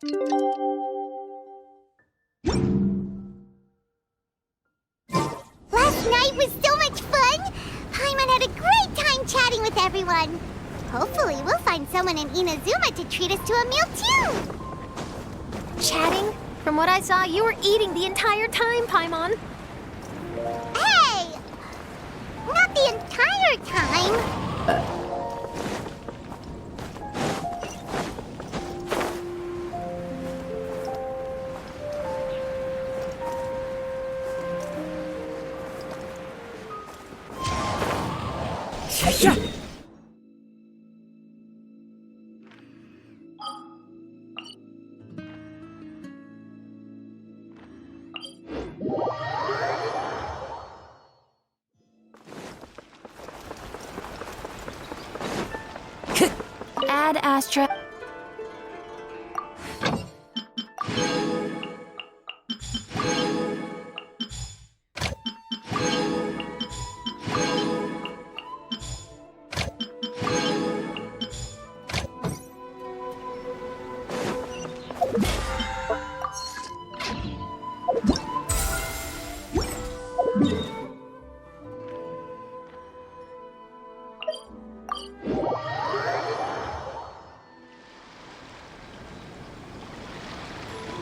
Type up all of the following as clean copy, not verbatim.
Last night was so much fun! Paimon had a great time chatting with everyone. Hopefully we'll find someone in Inazuma to treat us to a meal too! Chatting? From what I saw, you were eating the entire time, Paimon. Hey! Not the entire time! Ad Astra.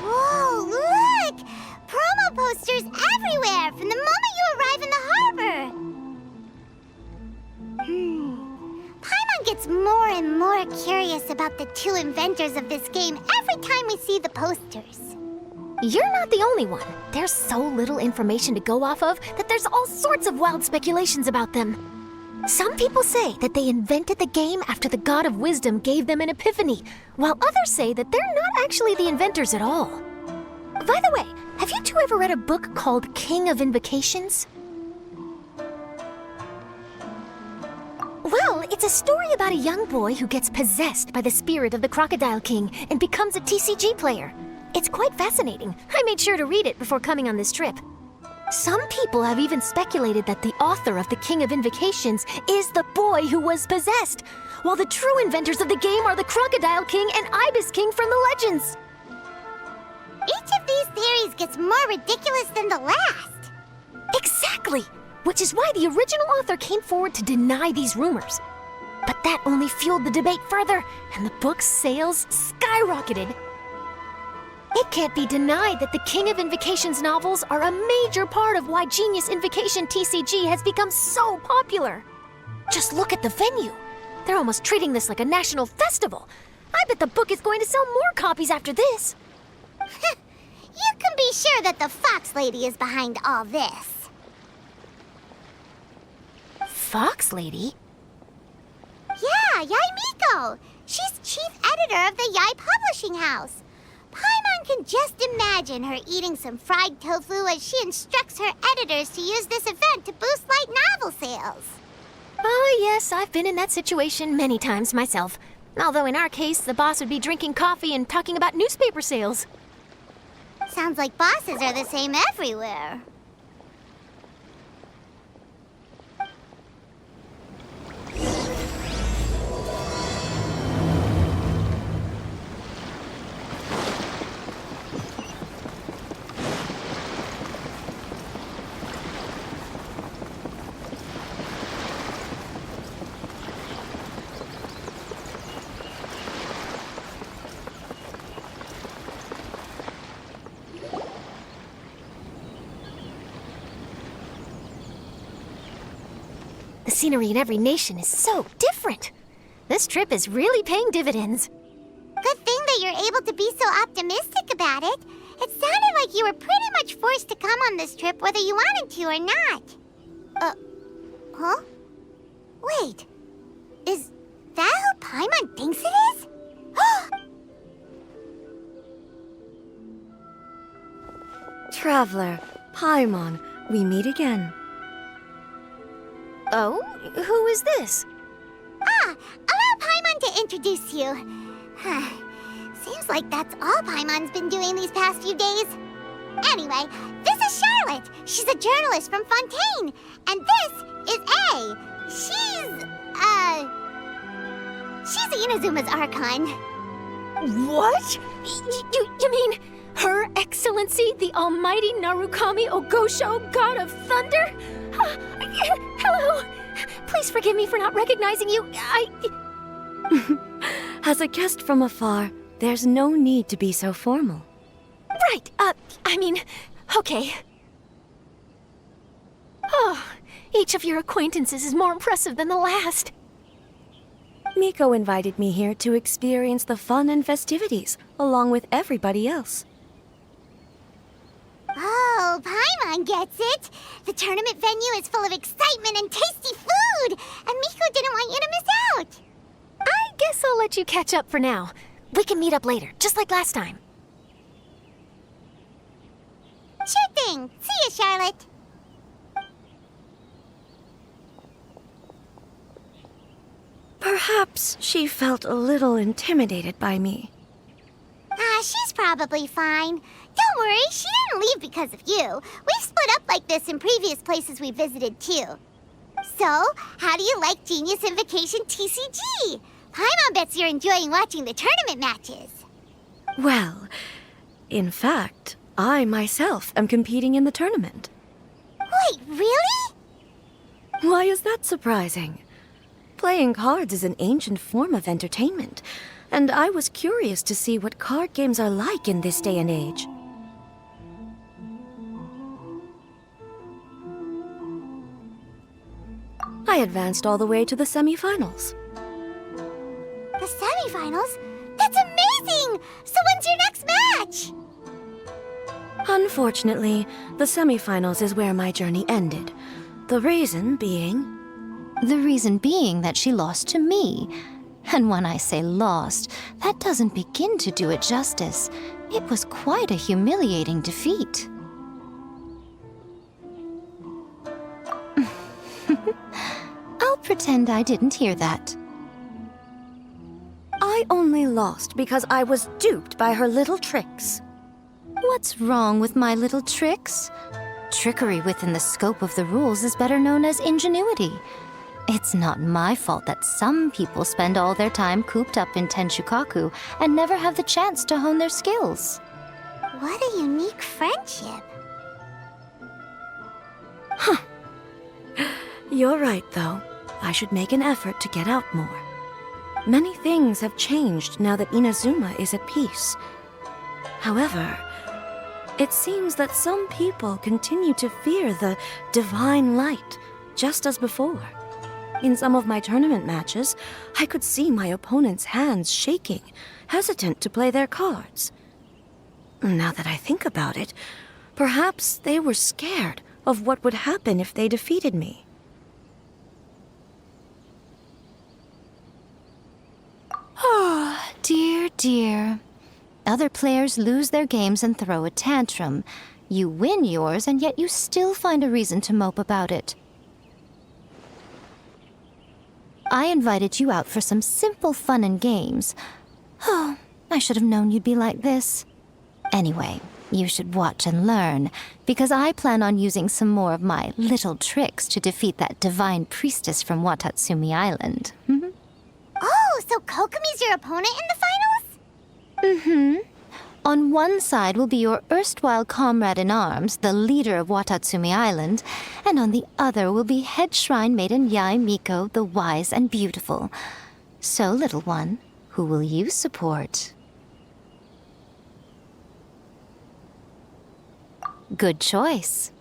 Whoa, look! Promo posters everywhere from the moment you arrive in the harbor! Paimon gets more and more curious about the two inventors of this game every time we see the posters. You're not the only one. There's so little information to go off of that there's all sorts of wild speculations about them. Some people say that they invented the game after the God of Wisdom gave them an epiphany, while others say that they're not actually the inventors at all. By the way, have you two ever read a book called King of Invocations? Well, it's a story about a young boy who gets possessed by the spirit of the Crocodile King and becomes a TCG player. It's quite fascinating. I made sure to read it before coming on this trip. Some people have even speculated that the author of the King of Invocations is the boy who was possessed, while the true inventors of the game are the Crocodile King and Ibis King from the legends. Each of these theories gets more ridiculous than the last. Exactly! Which is why the original author came forward to deny these rumors. But that only fueled the debate further, and the book's sales skyrocketed. It can't be denied that the King of Invocations novels are a major part of why Genius Invocation TCG has become so popular. Just look at the venue. They're almost treating this like a national festival. I bet the book is going to sell more copies after this. You can be sure that the Fox Lady is behind all this. Fox Lady? Yeah, Yai Miko. She's chief editor of the Yai Publishing House. Paimon can just imagine her eating some fried tofu as she instructs her editors to use this event to boost light novel sales. Oh, yes, I've been in that situation many times myself. Although in our case, the boss would be drinking coffee and talking about newspaper sales. Sounds like bosses are the same everywhere. The scenery in every nation is so different. This trip is really paying dividends. Good thing that you're able to be so optimistic about it. It sounded like you were pretty much forced to come on this trip whether you wanted to or not. Huh? Wait. Is that who Paimon thinks it is? Traveler, Paimon, we meet again. Oh? Who is this? Allow Paimon to introduce you. Seems like that's all Paimon's been doing these past few days. Anyway, this is Charlotte. She's a journalist from Fontaine. And this is A. She's Inazuma's Archon. What? You mean Her Excellency, the Almighty Narukami Ogosho, God of Thunder? Hello. Please forgive me for not recognizing you. As a guest from afar, there's no need to be so formal. Right, okay. Oh, each of your acquaintances is more impressive than the last. Miko invited me here to experience the fun and festivities, along with everybody else. Oh, Paimon gets it. The tournament venue is full of excitement and tasty food, and Miko didn't want you to miss out. I guess I'll let you catch up for now. We can meet up later, just like last time. Sure thing. See you, Charlotte. Perhaps she felt a little intimidated by me. She's probably fine. Don't worry, she didn't leave because of you. We've split up like this in previous places we visited, too. So, how do you like Genius Invocation TCG? Paimon bets you're enjoying watching the tournament matches. Well, in fact, I myself am competing in the tournament. Wait, really? Why is that surprising? Playing cards is an ancient form of entertainment, and I was curious to see what card games are like in this day and age. I advanced all the way to the semifinals. The semifinals? That's amazing! So when's your next match? Unfortunately, the semifinals is where my journey ended. The reason being... The reason being that she lost to me. And when I say lost, that doesn't begin to do it justice. It was quite a humiliating defeat. I'll pretend I didn't hear that. I only lost because I was duped by her little tricks. What's wrong with my little tricks? Trickery within the scope of the rules is better known as ingenuity. It's not my fault that some people spend all their time cooped up in Tenshukaku and never have the chance to hone their skills. What a unique friendship. You're right, though. I should make an effort to get out more. Many things have changed now that Inazuma is at peace. However, it seems that some people continue to fear the divine light, just as before. In some of my tournament matches, I could see my opponent's hands shaking, hesitant to play their cards. Now that I think about it, perhaps they were scared of what would happen if they defeated me. Oh, dear, dear. Other players lose their games and throw a tantrum. You win yours, and yet you still find a reason to mope about it. I invited you out for some simple fun and games. Oh, I should have known you'd be like this. Anyway, you should watch and learn, because I plan on using some more of my little tricks to defeat that divine priestess from Watatsumi Island. Oh, so Kokomi's your opponent in the finals? On one side will be your erstwhile comrade in arms, the leader of Watatsumi Island, and on the other will be head shrine maiden Yae Miko, the wise and beautiful. So, little one, who will you support? Good choice.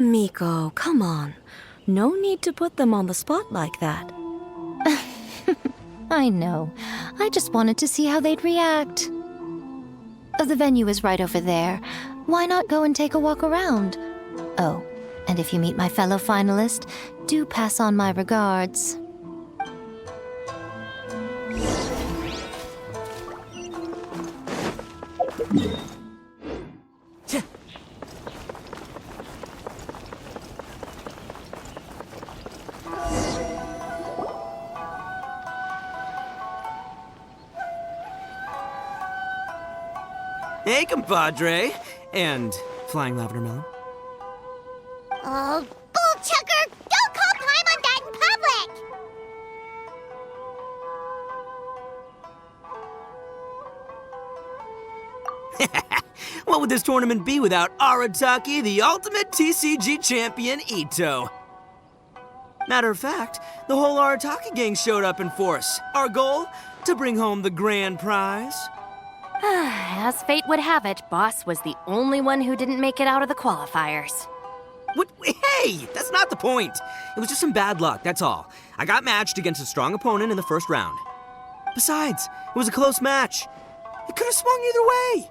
Miko, come on. No need to put them on the spot like that. I know. I just wanted to see how they'd react. The venue is right over there. Why not go and take a walk around? Oh, and if you meet my fellow finalist, do pass on my regards. Hey, compadre! And Flying Lavender Melon. Oh, bull chucker! Don't call Paimon that in public! What would this tournament be without Arataki, the ultimate TCG champion, Ito? Matter of fact, the whole Arataki gang showed up in force. Our goal? To bring home the grand prize. As fate would have it, Boss was the only one who didn't make it out of the qualifiers. What? Hey, that's not the point. It was just some bad luck, that's all. I got matched against a strong opponent in the first round. Besides, it was a close match. It could have swung either way.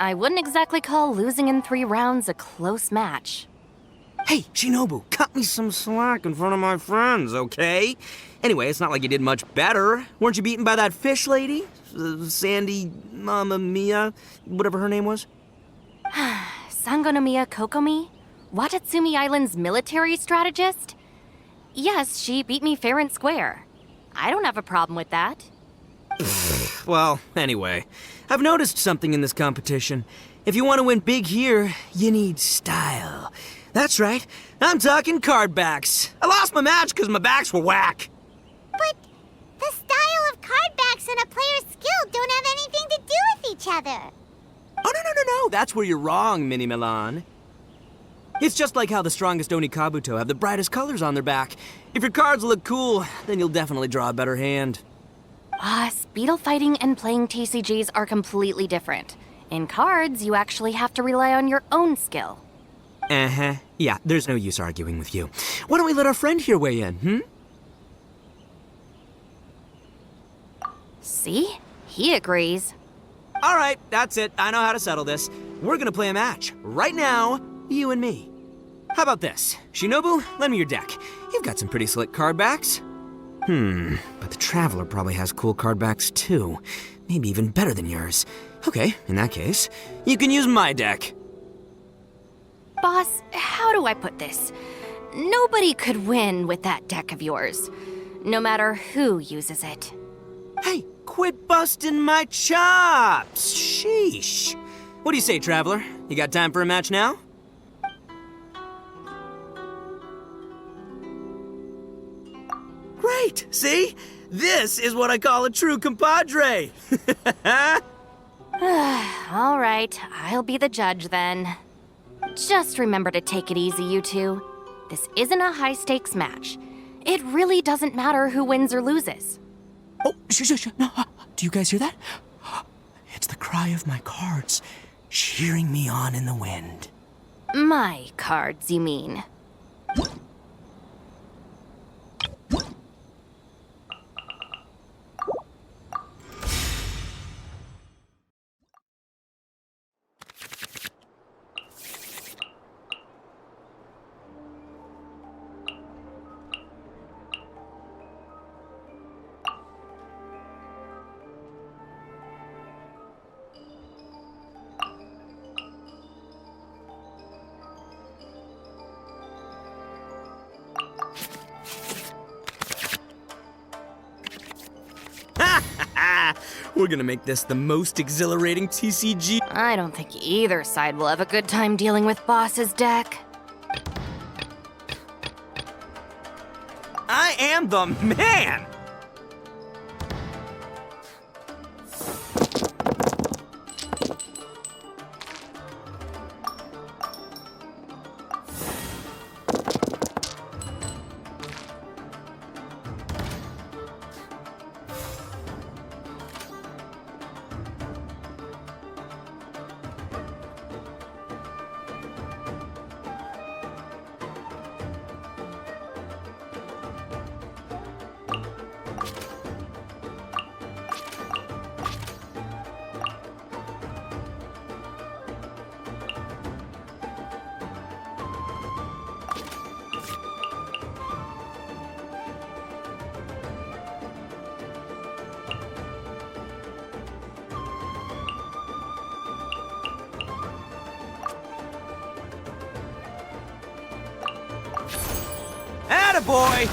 I wouldn't exactly call losing in 3 rounds a close match. Hey, Shinobu, cut me some slack in front of my friends, okay? Anyway, it's not like you did much better. Weren't you beaten by that fish lady? Sandy, Mamma Mia, whatever her name was? Sangonomiya Kokomi? Watatsumi Island's military strategist? Yes, she beat me fair and square. I don't have a problem with that. Well, anyway, I've noticed something in this competition. If you want to win big here, you need style. That's right, I'm talking card backs. I lost my match because my backs were whack. But the style of card backs and a player's skill don't have anything to do with each other. Oh, no, that's where you're wrong, Mini Milan. It's just like how the strongest Oni Kabuto have the brightest colors on their back. If your cards look cool, then you'll definitely draw a better hand. Beetle fighting and playing TCGs are completely different. In cards, you actually have to rely on your own skill. Uh-huh. Yeah, there's no use arguing with you. Why don't we let our friend here weigh in, See? He agrees. All right, that's it. I know how to settle this. We're gonna play a match. Right now, you and me. How about this? Shinobu, lend me your deck. You've got some pretty slick card backs. But the Traveler probably has cool card backs too. Maybe even better than yours. Okay, in that case, you can use my deck. Boss, how do I put this? Nobody could win with that deck of yours, no matter who uses it. Hey, quit busting my chops! Sheesh. What do you say, Traveler? You got time for a match now? Great! See? This is what I call a true compadre! All right, I'll be the judge then. Just remember to take it easy, you two. This isn't a high-stakes match. It really doesn't matter who wins or loses. Oh, shush. No, do you guys hear that? It's the cry of my cards, cheering me on in the wind. My cards, you mean? We're gonna make this the most exhilarating TCG. I don't think either side will have a good time dealing with Boss's deck. I am the man! Attaboy!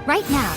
Right now.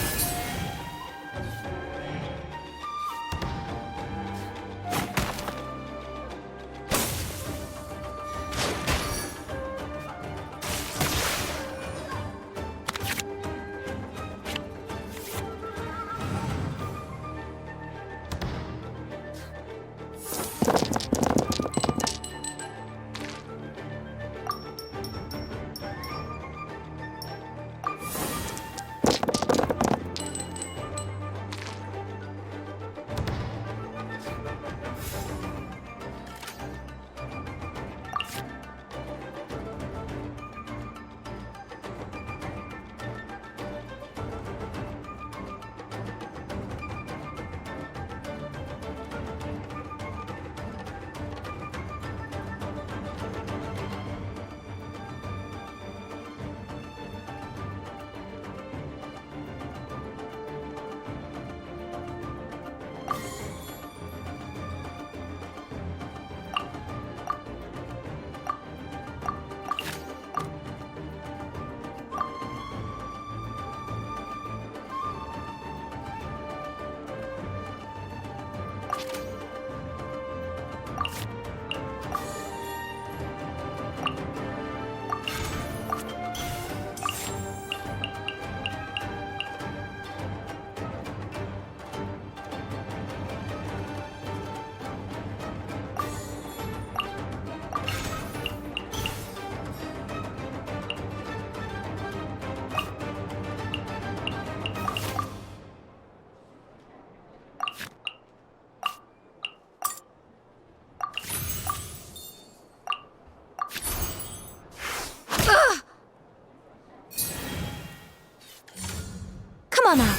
Come on out.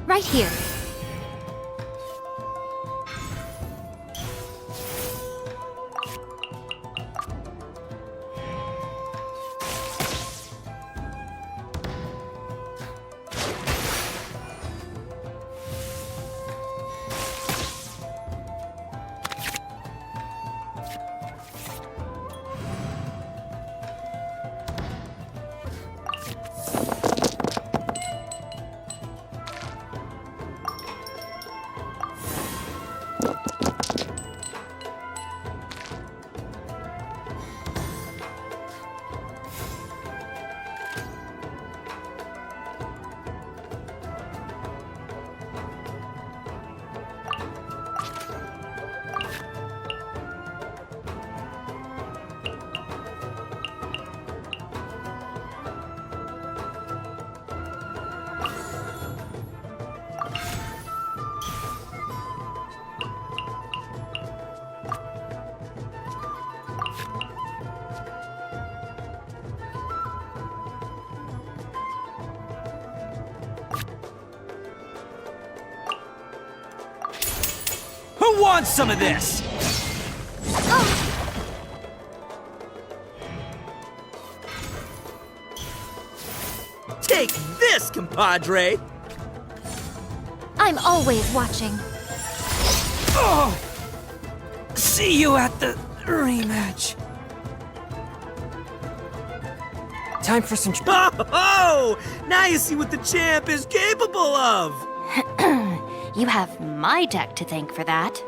Right here. Who wants some of this? Take this, compadre! I'm always watching. Oh! See you at the rematch. Time for some... Oh! Now you see what the champ is capable of! You have my deck to thank for that.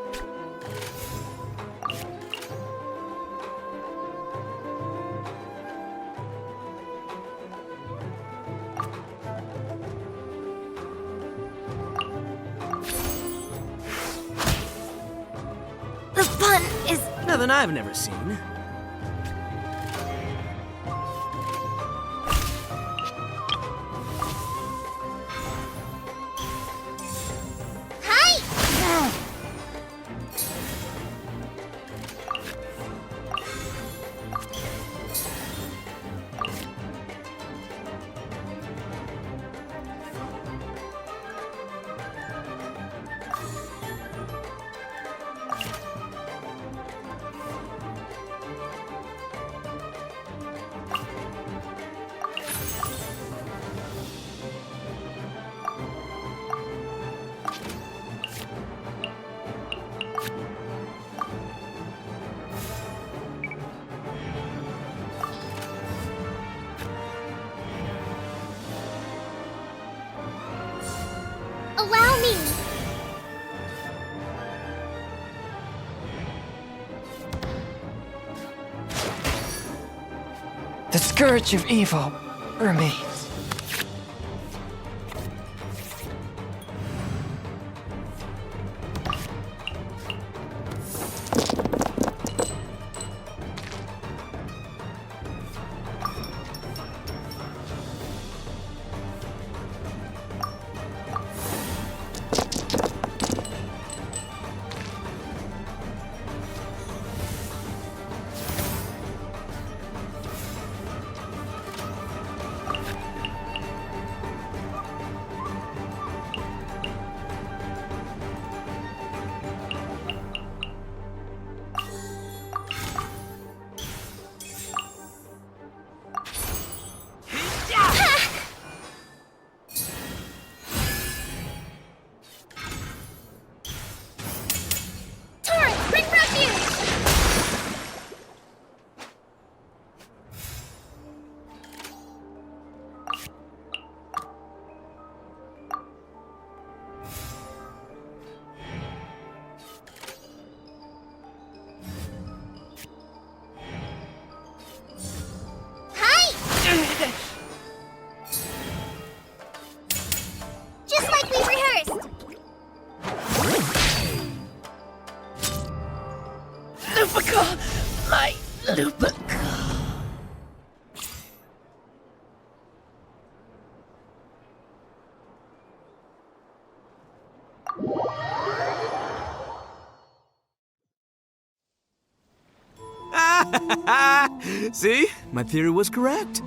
The fun is... Nothing I've never seen. Allow me! The scourge of evil remains. Just like we rehearsed! Lupica! My Lupica! See? My theory was correct.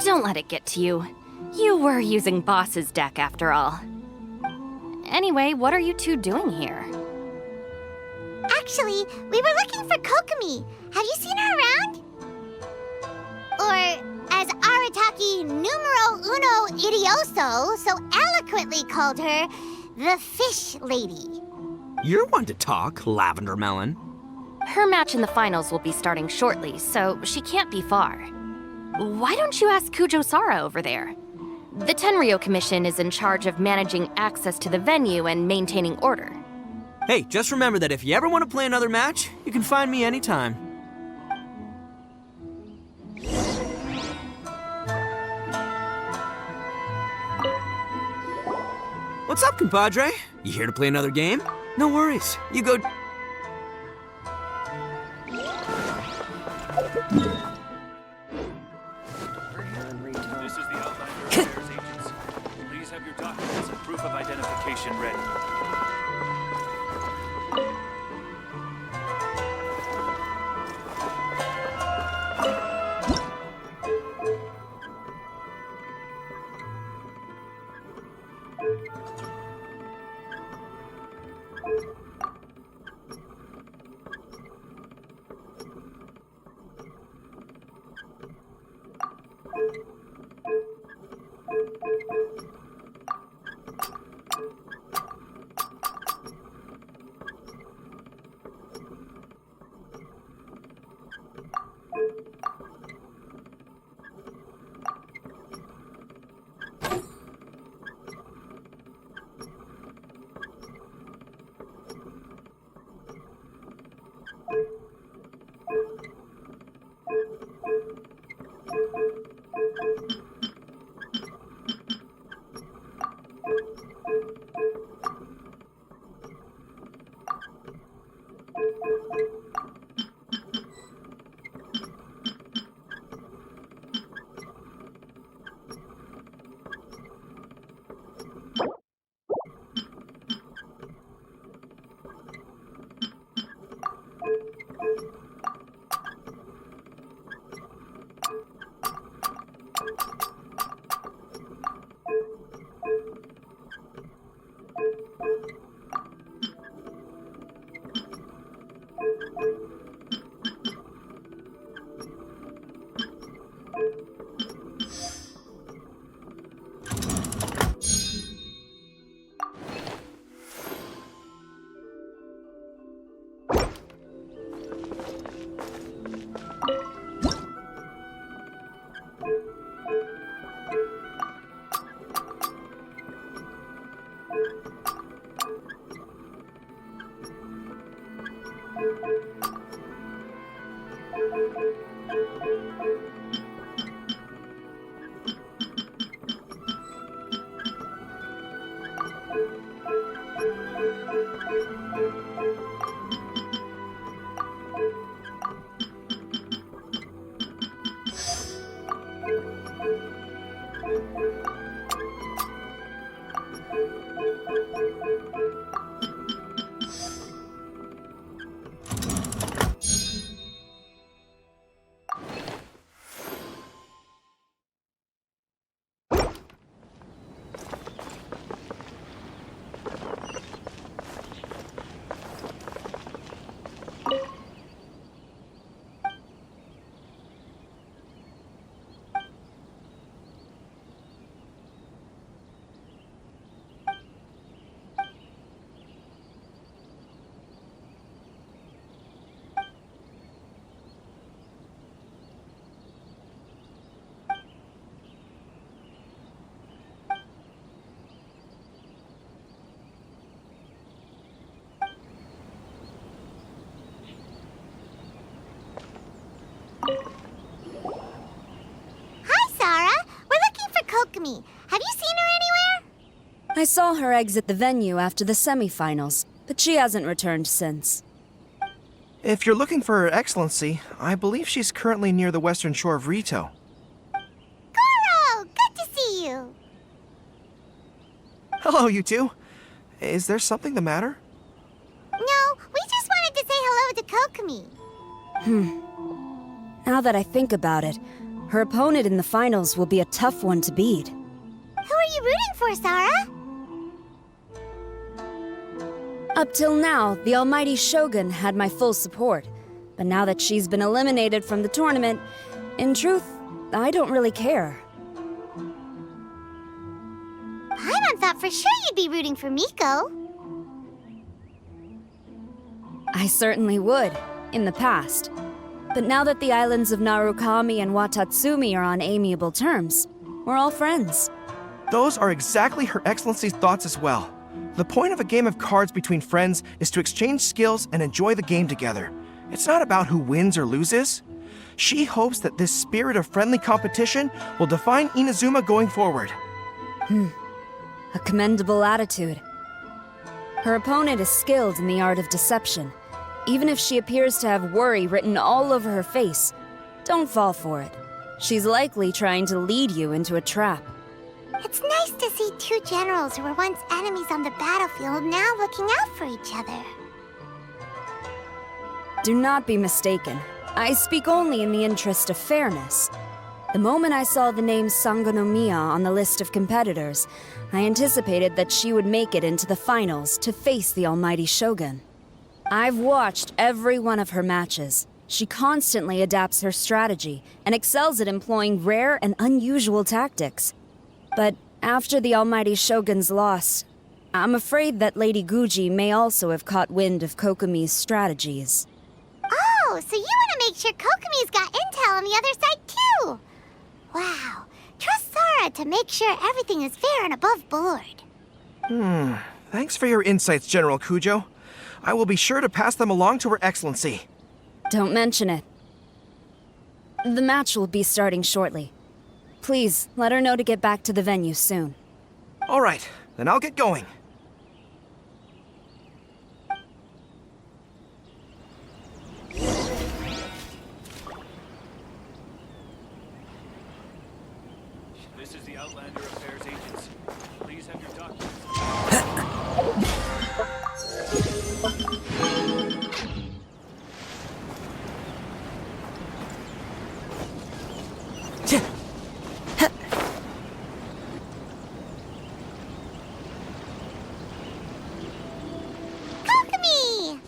Don't let it get to you. You were using Boss's deck after all. Anyway, what are you two doing here? Actually, we were looking for Kokomi. Have you seen her around? Or, as Arataki numero uno idioso so eloquently called her, the Fish Lady. You're one to talk, Lavender Melon. Her match in the finals will be starting shortly, so she can't be far. Why don't you ask Kujo-Sara over there? The Tenryo Commission is in charge of managing access to the venue and maintaining order. Hey, just remember that if you ever want to play another match, you can find me anytime. What's up, compadre? You here to play another game? No worries. You go... This is the outline for affairs agents. Please have your documents and proof of identification ready. Hi, Sarah. We're looking for Kokomi. Have you seen her anywhere? I saw her exit the venue after the semifinals, but she hasn't returned since. If you're looking for Her Excellency, I believe she's currently near the western shore of Rito. Goro, good to see you. Hello, you two. Is there something the matter? No, we just wanted to say hello to Kokomi. Now that I think about it, her opponent in the finals will be a tough one to beat. Who are you rooting for, Sarah? Up till now, the almighty Shogun had my full support. But now that she's been eliminated from the tournament, in truth, I don't really care. Paimon thought for sure you'd be rooting for Miko. I certainly would, in the past. But now that the islands of Narukami and Watatsumi are on amiable terms, we're all friends. Those are exactly Her Excellency's thoughts as well. The point of a game of cards between friends is to exchange skills and enjoy the game together. It's not about who wins or loses. She hopes that this spirit of friendly competition will define Inazuma going forward. A commendable attitude. Her opponent is skilled in the art of deception. Even if she appears to have worry written all over her face, don't fall for it. She's likely trying to lead you into a trap. It's nice to see two generals who were once enemies on the battlefield now looking out for each other. Do not be mistaken. I speak only in the interest of fairness. The moment I saw the name Sangonomiya on the list of competitors, I anticipated that she would make it into the finals to face the almighty Shogun. I've watched every one of her matches. She constantly adapts her strategy and excels at employing rare and unusual tactics. But after the almighty Shogun's loss, I'm afraid that Lady Guji may also have caught wind of Kokomi's strategies. Oh, so you want to make sure Kokomi's got intel on the other side too? Wow. Trust Sarah to make sure everything is fair and above board. Thanks for your insights, General Kujo. I will be sure to pass them along to Her Excellency. Don't mention it. The match will be starting shortly. Please, let her know to get back to the venue soon. All right, then I'll get going. This is the Outlander Affairs Agency. Please have your documents. Kokomi!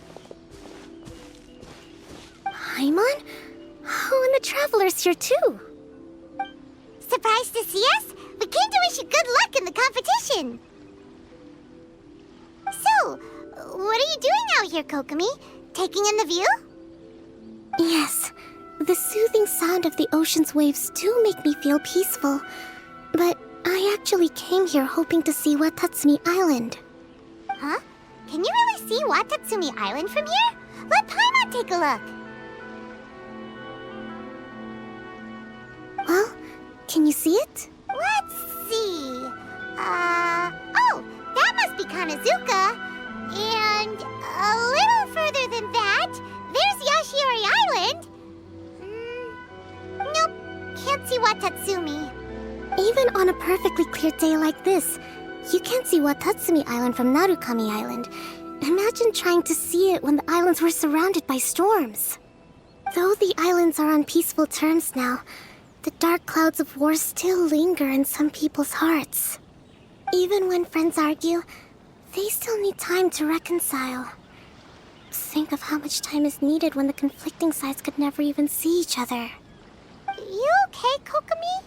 Paimon? Oh, and the Traveler's here too. Surprised to see us? We came to wish you good luck in the competition. So, what are you doing out here, Kokomi? Taking in the view? Yes, the soothing sound of the ocean's waves do make me feel peaceful. But I actually came here hoping to see Watatsumi Island. Huh? Can you really see Watatsumi Island from here? Let Paimon take a look. Well, can you see it? Let's see. Oh, that must be Kanazuka. And a little further than that, there's Yashiori Island. Nope, can't see see Watatsumi. Even on a perfectly clear day like this, you can't see Watatsumi Island from Narukami Island. Imagine trying to see it when the islands were surrounded by storms. Though the islands are on peaceful terms now, the dark clouds of war still linger in some people's hearts. Even when friends argue, they still need time to reconcile. Think of how much time is needed when the conflicting sides could never even see each other. You okay, Kokomi?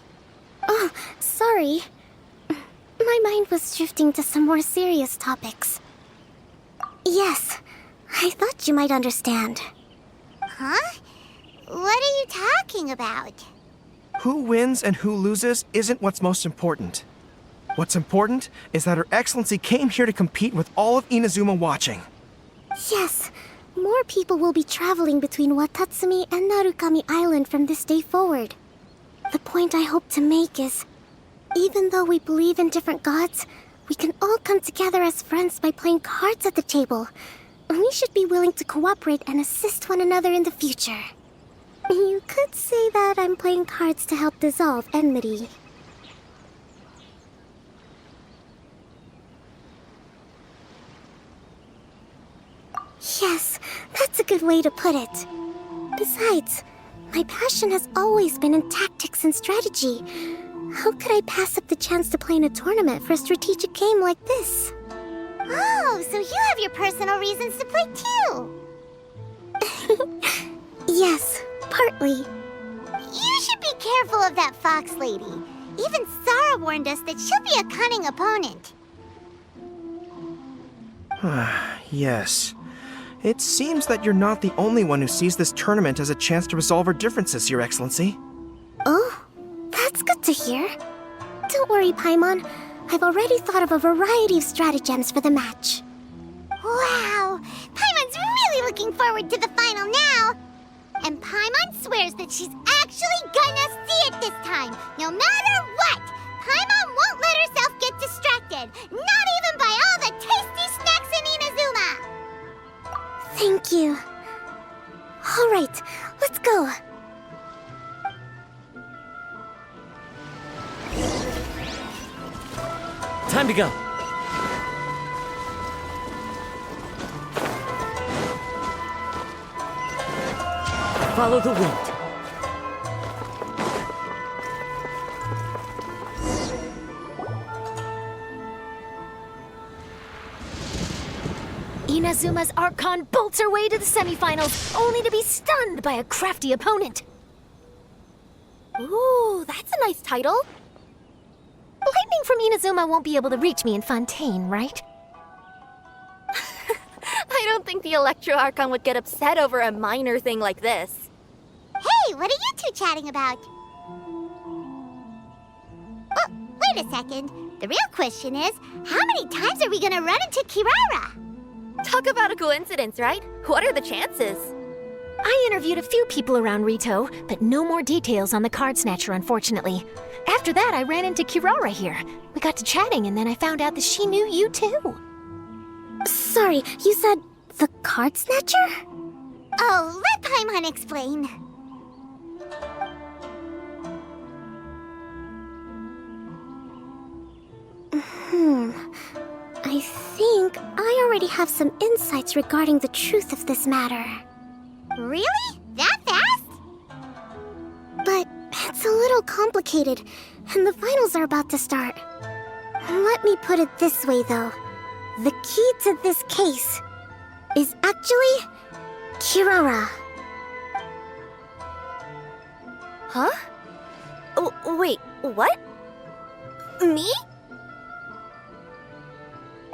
Oh, sorry. My mind was drifting to some more serious topics. Yes, I thought you might understand. Huh? What are you talking about? Who wins and who loses isn't what's most important. What's important is that Her Excellency came here to compete with all of Inazuma watching. Yes, more people will be traveling between Watatsumi and Narukami Island from this day forward. The point I hope to make is, even though we believe in different gods, we can all come together as friends by playing cards at the table. We should be willing to cooperate and assist one another in the future. You could say that I'm playing cards to help dissolve enmity. Yes, that's a good way to put it. Besides, my passion has always been in tactics and strategy. How could I pass up the chance to play in a tournament for a strategic game like this? Oh, so you have your personal reasons to play too. Yes, partly. You should be careful of that fox lady. Even Sarah warned us that she'll be a cunning opponent. Yes. It seems that you're not the only one who sees this tournament as a chance to resolve our differences, Your Excellency. Oh, that's good to hear. Don't worry, Paimon. I've already thought of a variety of stratagems for the match. Wow! Paimon's really looking forward to the final now! And Paimon swears that she's actually gonna see it this time, no matter what! Paimon won't let herself get distracted, not even by all the tasty snacks in Inazuma! Thank you. All right, let's go. Time to go. Follow the wind. Inazuma's Archon bolts her way to the semifinals, only to be stunned by a crafty opponent. Ooh, that's a nice title. Lightning from Inazuma won't be able to reach me in Fontaine, right? I don't think the Electro Archon would get upset over a minor thing like this. Hey, what are you two chatting about? Oh, wait a second. The real question is, how many times are we gonna run into Kirara? Talk about a coincidence, right? What are the chances? I interviewed a few people around Rito, but no more details on the card snatcher, unfortunately. After that, I ran into Kirara here. We got to chatting, and then I found out that she knew you too. Sorry, you said the card snatcher? Oh, let Paimon explain. I think I already have some insights regarding the truth of this matter. Really? That fast? But it's a little complicated, and the finals are about to start. Let me put it this way, though. The key to this case is actually Kirara. Huh? Wait, what? Me?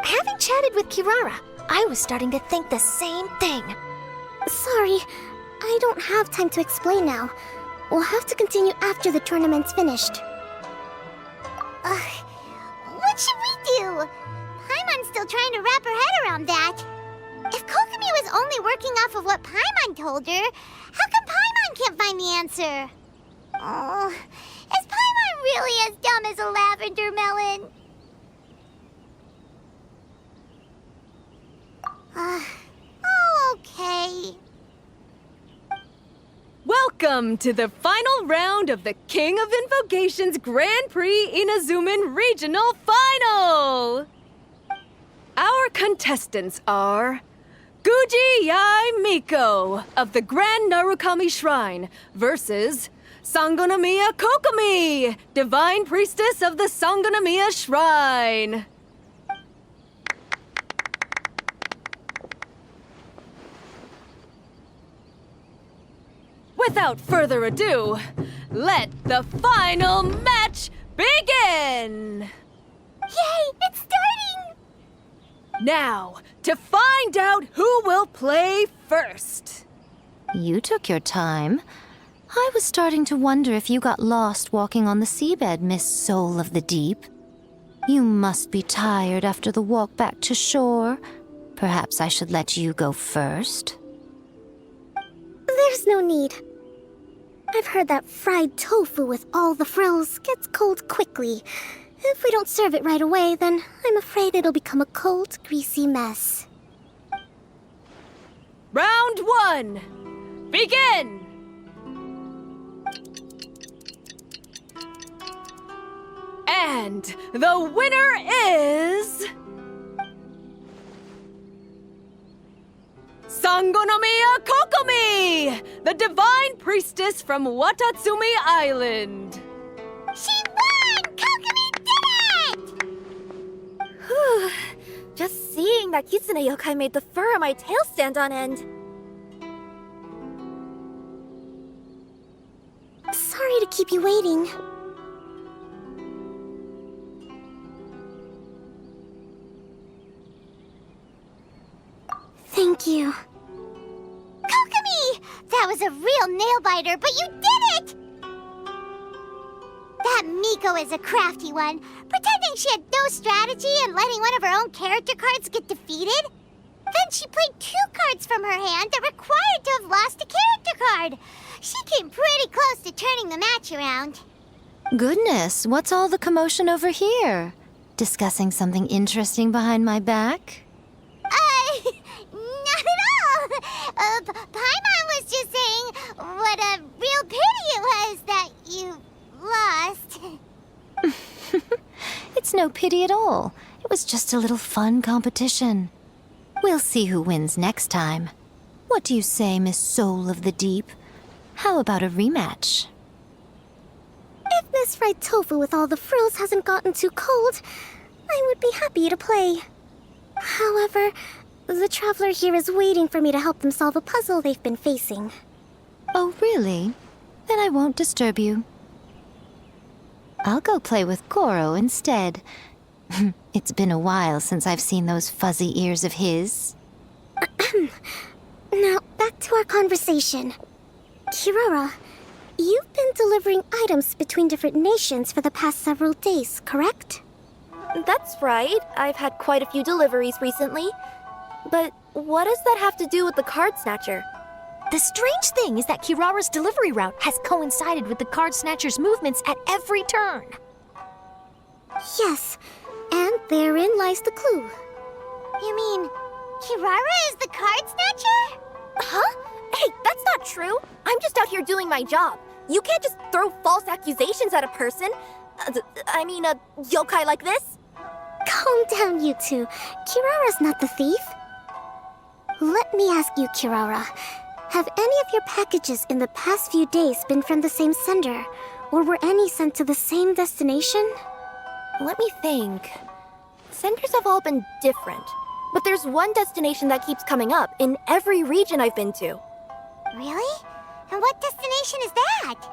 Having chatted with Kirara, I was starting to think the same thing. Sorry, I don't have time to explain now. We'll have to continue after the tournament's finished. What should we do? Paimon's still trying to wrap her head around that. If Kokomi was only working off of what Paimon told her, how come Paimon can't find the answer? Oh, is Paimon really as dumb as a lavender melon? Oh, okay. Welcome Welcome to the final round of the King of Invocations Grand Prix Inazuman Regional Final! Our contestants are Guji Yai Miko of the Grand Narukami Shrine versus Sangonomiya Kokomi, Divine Priestess of the Sangonomiya Shrine. Without further ado, let the final match begin! Yay, it's starting! Now, to find out who will play first. You took your time. I was starting to wonder if you got lost walking on the seabed, Miss Soul of the Deep. You must be tired after the walk back to shore. Perhaps I should let you go first. There's no need. I've heard that fried tofu with all the frills gets cold quickly. If we don't serve it right away, then I'm afraid it'll become a cold, greasy mess. Round 1, begin! And the winner is... Sangonomiya Kokomi, the Divine Priestess from Watatsumi Island. She won! Kokomi did it! Whew. Just seeing that Kitsune yokai made the fur on my tail stand on end. Sorry to keep you waiting. Thank you. Kokomi! That was a real nail-biter, but you did it! That Miko is a crafty one, pretending she had no strategy and letting one of her own character cards get defeated. Then she played 2 cards from her hand that required to have lost a character card. She came pretty close to turning the match around. Goodness, what's all the commotion over here? Discussing something interesting behind my back? Not at all! Paimon was just saying what a real pity it was that you lost. It's no pity at all. It was just a little fun competition. We'll see who wins next time. What do you say, Miss Soul of the Deep? How about a rematch? If Miss Fried Tofu with all the frills hasn't gotten too cold, I would be happy to play. However, the traveler here is waiting for me to help them solve a puzzle they've been facing. Oh, really? Then I won't disturb you. I'll go play with Goro instead. It's been a while since I've seen those fuzzy ears of his. Now, back to our conversation. Kirara, you've been delivering items between different nations for the past several days, correct? That's right. I've had quite a few deliveries recently. But what does that have to do with the card snatcher? The strange thing is that Kirara's delivery route has coincided with the card snatcher's movements at every turn. Yes, and therein lies the clue. You mean, Kirara is the card snatcher? Huh? Hey, that's not true. I'm just out here doing my job. You can't just throw false accusations at a person. I mean, a yokai like this. Calm down, you two. Kirara's not the thief. Let me ask you, Kirara. Have any of your packages in the past few days been from the same sender? Or were any sent to the same destination? Let me think. Senders have all been different. But there's one destination that keeps coming up in every region I've been to. Really? And what destination is that?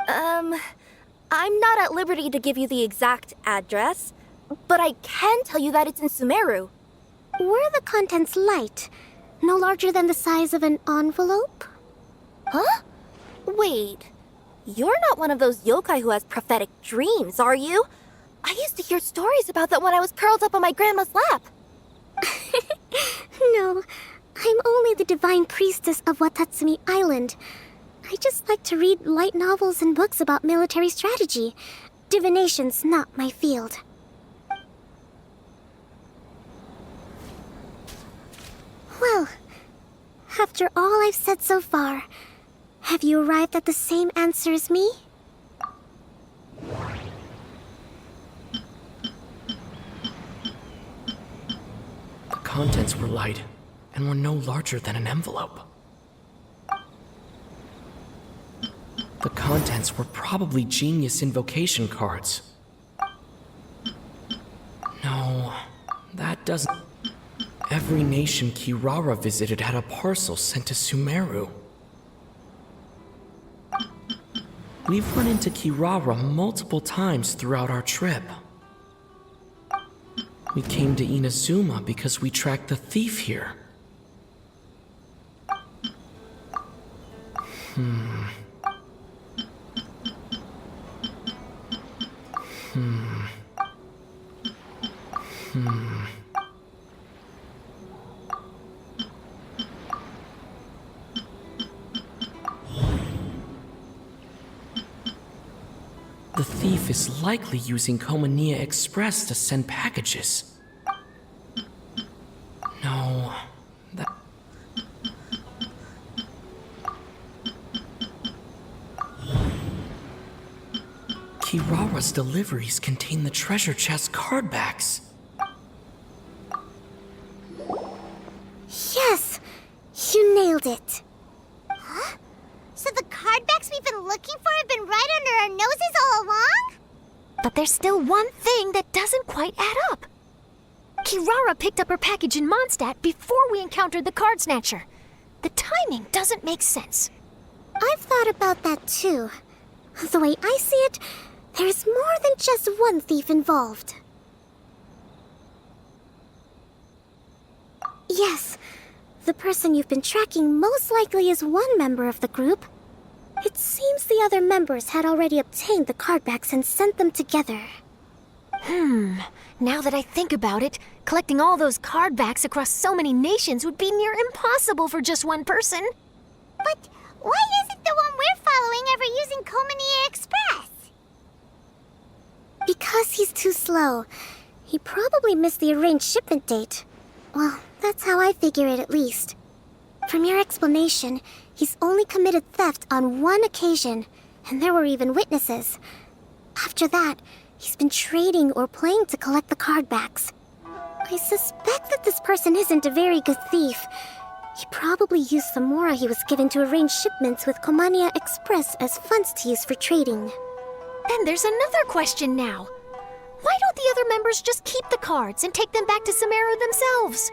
I'm not at liberty to give you the exact address, but I can tell you that it's in Sumeru. Were the contents light? No larger than the size of an envelope? Huh? Wait. You're not one of those yokai who has prophetic dreams, are you? I used to hear stories about that when I was curled up on my grandma's lap. No, I'm only the Divine Priestess of Watatsumi Island. I just like to read light novels and books about military strategy. Divination's not my field. Well, after all I've said so far, Have you arrived at the same answer as me? The contents were light and were no larger than an envelope. The contents were probably genius invocation cards. No, that doesn't... Every nation Kirara visited had a parcel sent to Sumeru. We've run into Kirara multiple times throughout our trip. We came to Inazuma because we tracked the thief here. The thief is likely using Komania Express to send packages. No, that... Kirara's deliveries contain the treasure chest card backs. Yes! You nailed it. Huh? So the card backs we've been looking for have been right under our noses all along? But there's still one thing that doesn't quite add up. Kirara picked up her package in Mondstadt before we encountered the card snatcher. The timing doesn't make sense. I've thought about that too. The way I see it, there's more than just one thief involved. Yes, the person you've been tracking most likely is one member of the group. It seems the other members had already obtained the card backs and sent them together. Now that I think about it, collecting all those card backs across so many nations would be near impossible for just one person. But why isn't the one we're following ever using Komania Express? Because he's too slow. He probably missed the arranged shipment date. Well, that's how I figure it at least. From your explanation, he's only committed theft on one occasion, and there were even witnesses. After that, he's been trading or playing to collect the card backs. I suspect that this person isn't a very good thief. He probably used the mora he was given to arrange shipments with Komania Express as funds to use for trading. Then there's another question now. Why don't the other members just keep the cards and take them back to Sumeru themselves?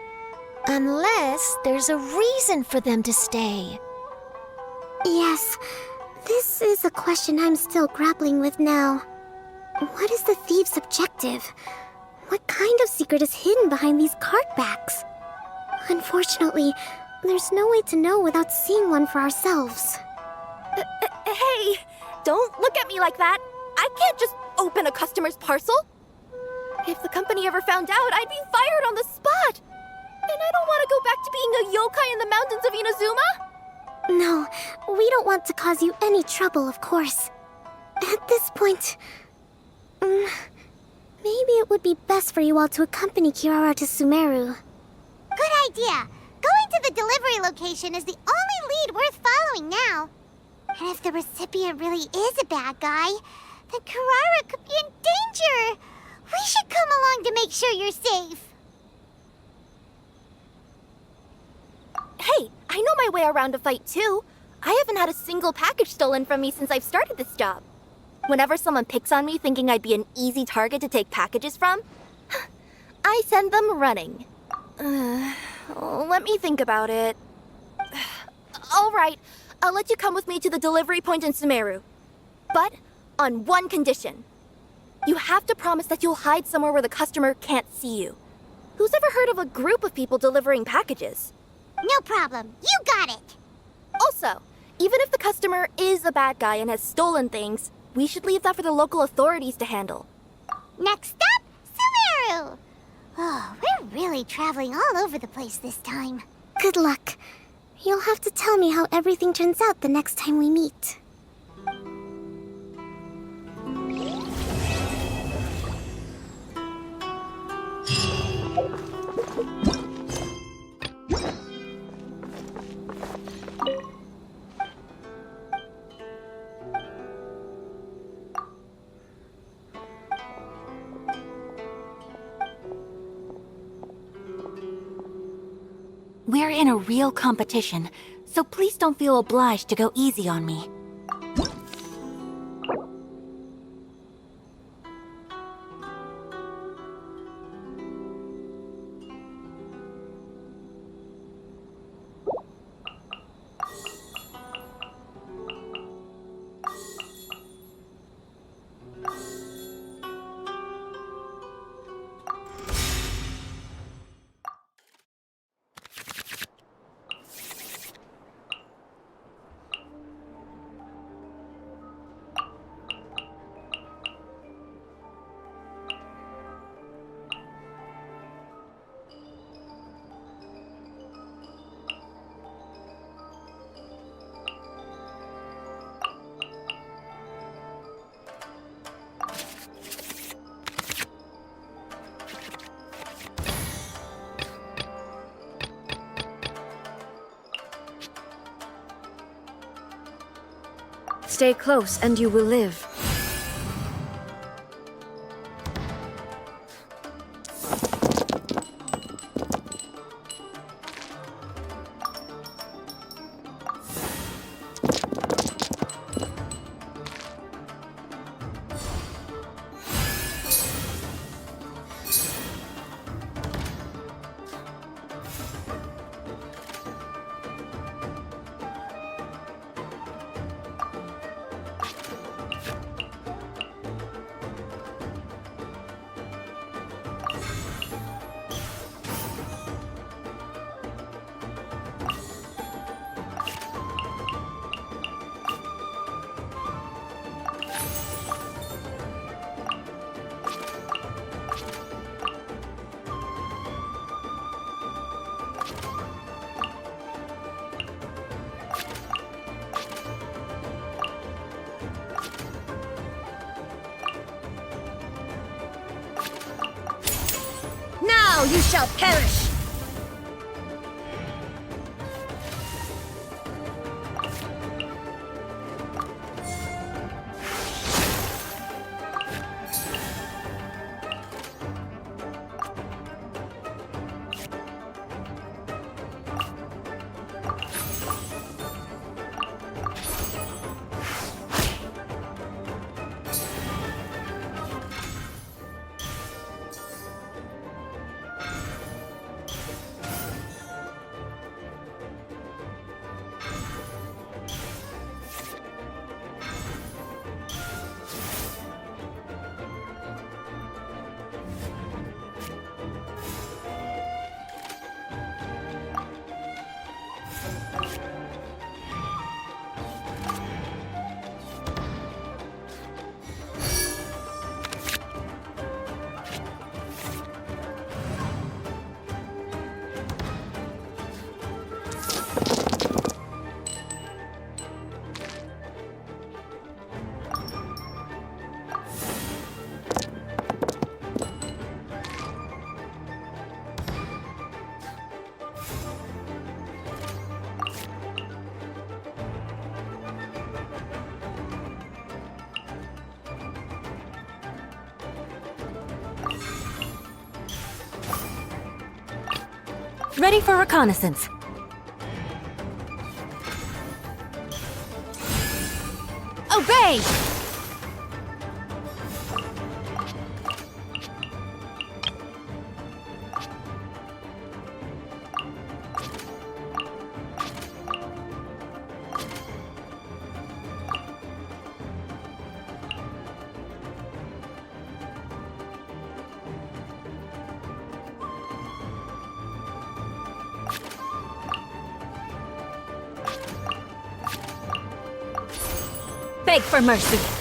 Unless there's a reason for them to stay. Yes, this is a question I'm still grappling with now. What is the thief's objective? What kind of secret is hidden behind these card backs? Unfortunately, there's no way to know without seeing one for ourselves. Hey, don't look at me like that. I can't just open a customer's parcel. If the company ever found out, I'd be fired on the spot. And I don't want to go back to being a yokai in the mountains of Inazuma. No, we don't want to cause you any trouble, of course. At this point, maybe it would be best for you all to accompany Kirara to Sumeru. Good idea. Going to the delivery location is the only lead worth following now. And if the recipient really is a bad guy, then Kirara could be in danger. We should come along to make sure you're safe. Hey, I know my way around a fight too. I haven't had a single package stolen from me since I've started this job. Whenever someone picks on me thinking I'd be an easy target to take packages from, I send them running. Let me think about it. All right, I'll let you come with me to the delivery point in Sumeru. But on one condition. You have to promise that you'll hide somewhere where the customer can't see you. Who's ever heard of a group of people delivering packages? No problem. You got it. Also, even if the customer is a bad guy and has stolen things, we should leave that for the local authorities to handle. Next up, Sumeru! Oh, we're really traveling all over the place this time. Good luck. You'll have to tell me how everything turns out the next time we meet. We're in a real competition, so please don't feel obliged to go easy on me. Stay close and you will live. Now you shall perish! Ready for reconnaissance. Obey! Beg for mercy.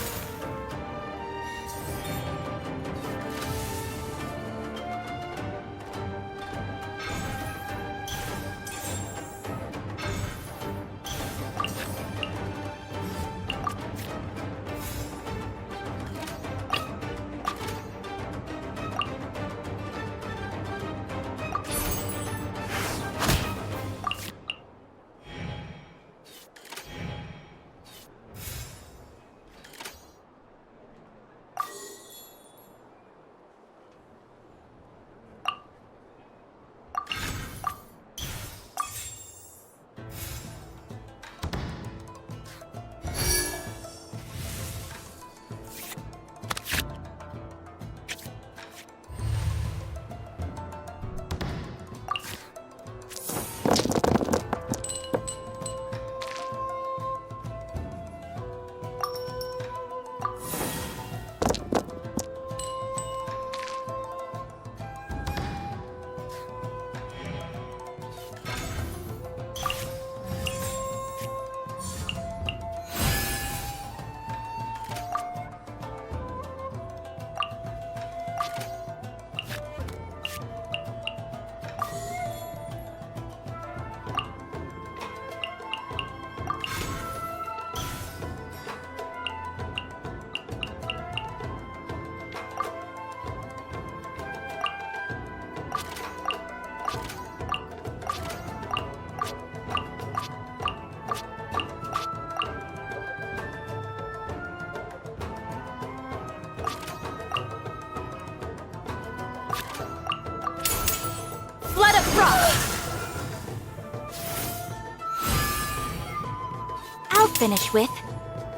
finish with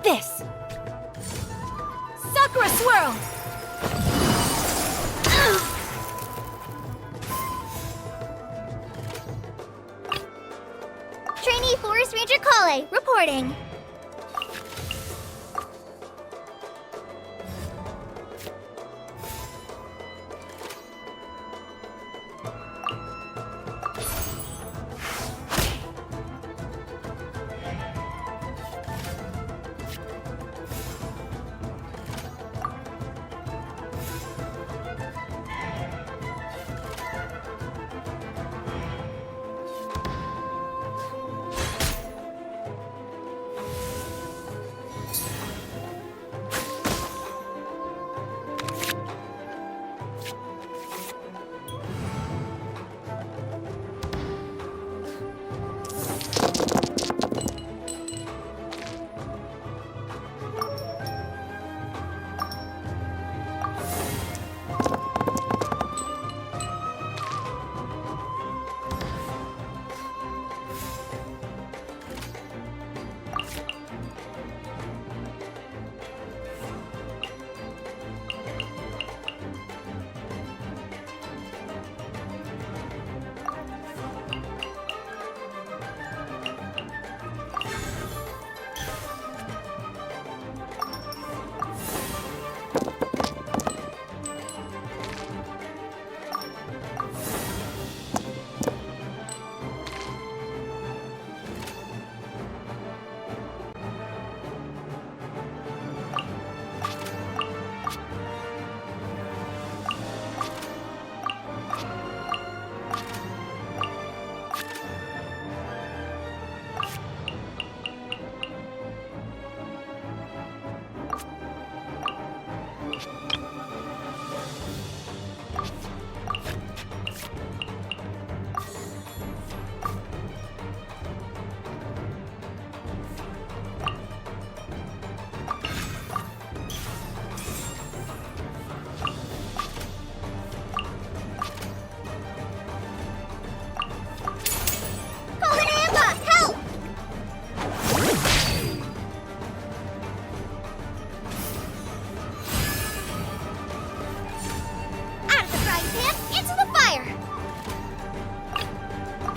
this. Sakura Swirl! Trainee Forest Ranger Kale, reporting.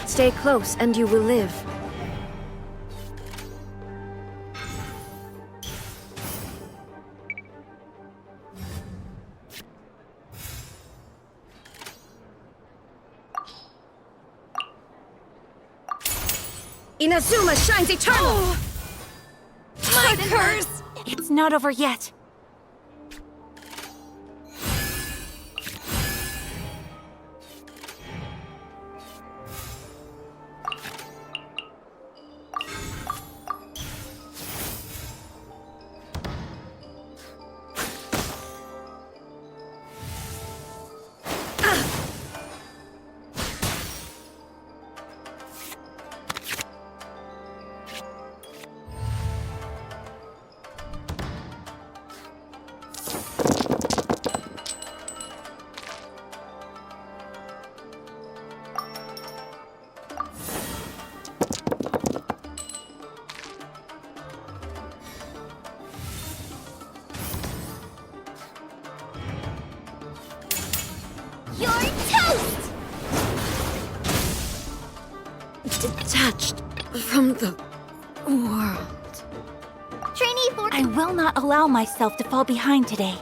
Stay close and you will live. Inazuma shines eternal! My curse! It's not over yet. You're toast! Detached from the world. Trainee for— I will not allow myself to fall behind today.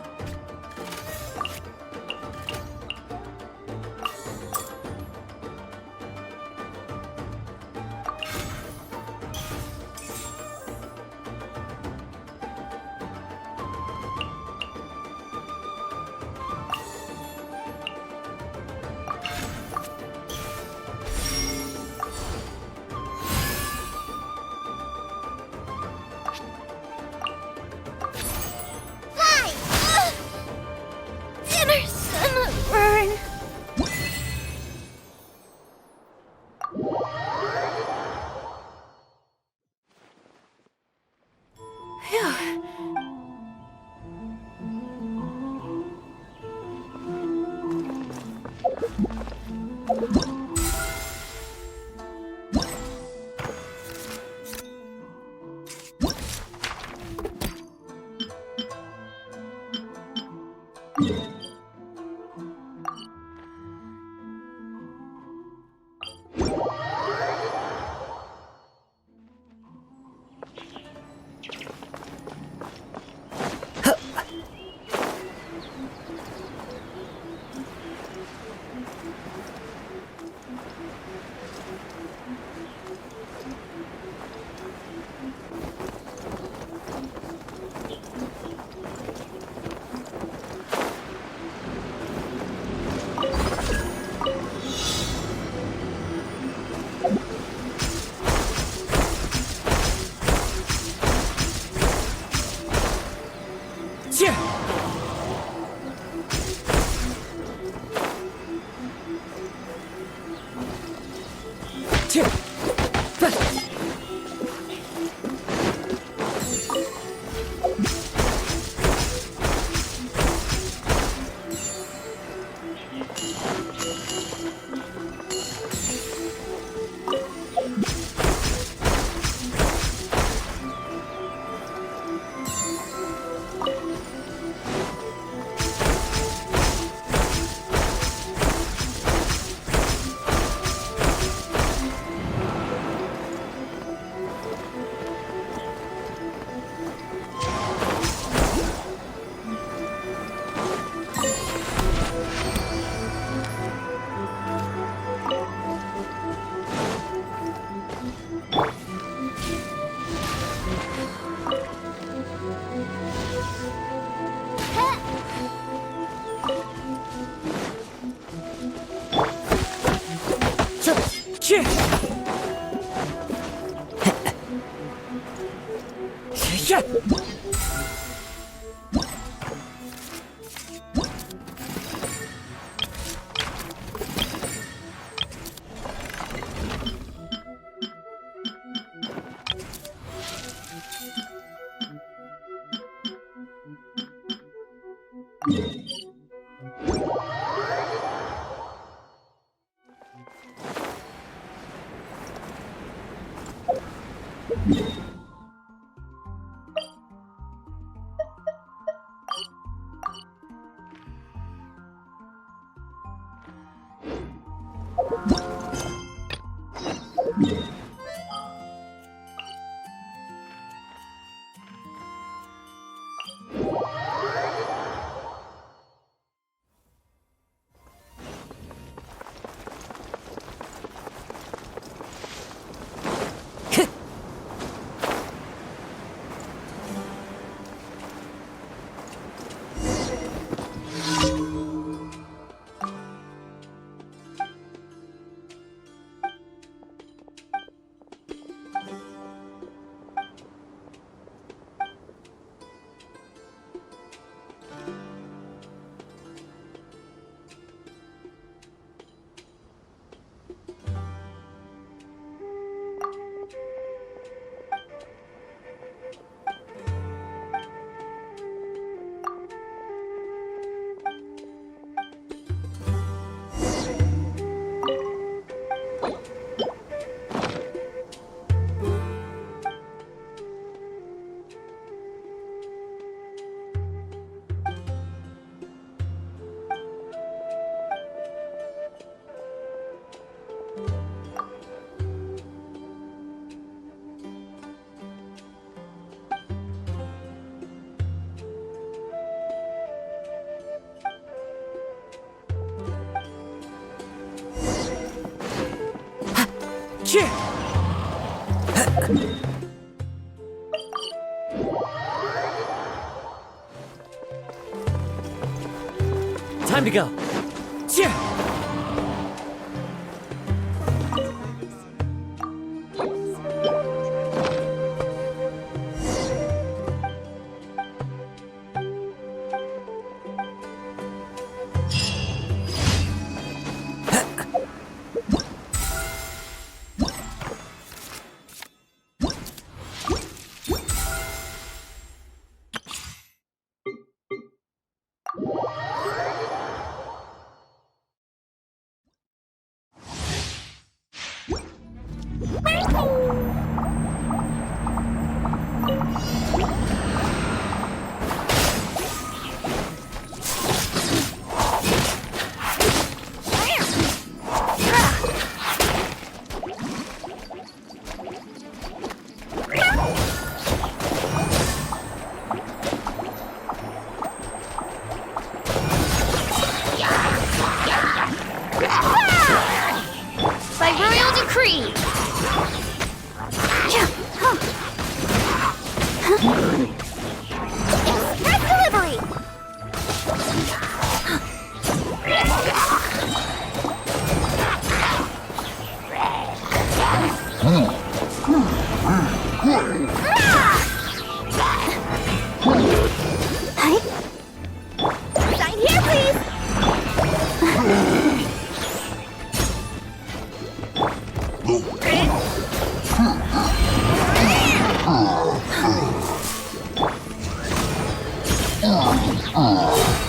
Time to go.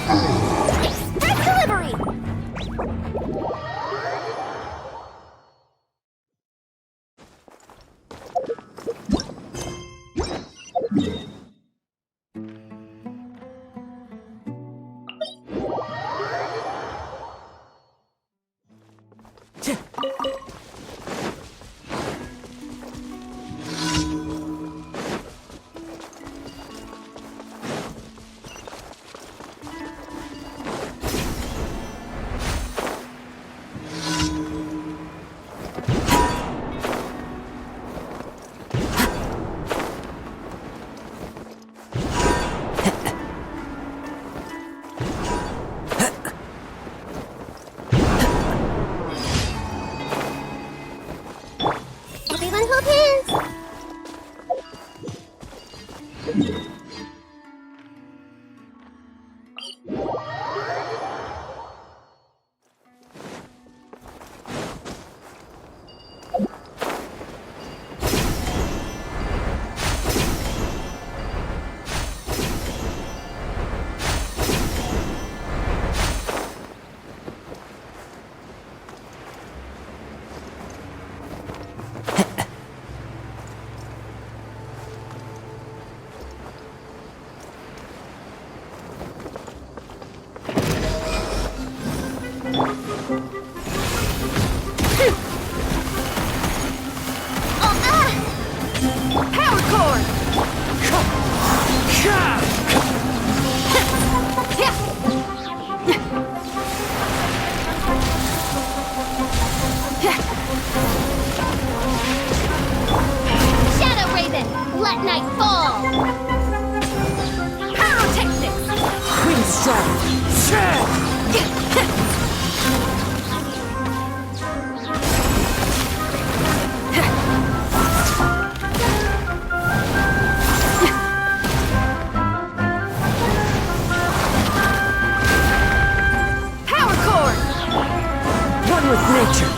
Express delivery! Everyone hold hands! Power cord! Shadow Raven, let night fall! Pyrotechnics! Wind strike! Power cord! One with nature!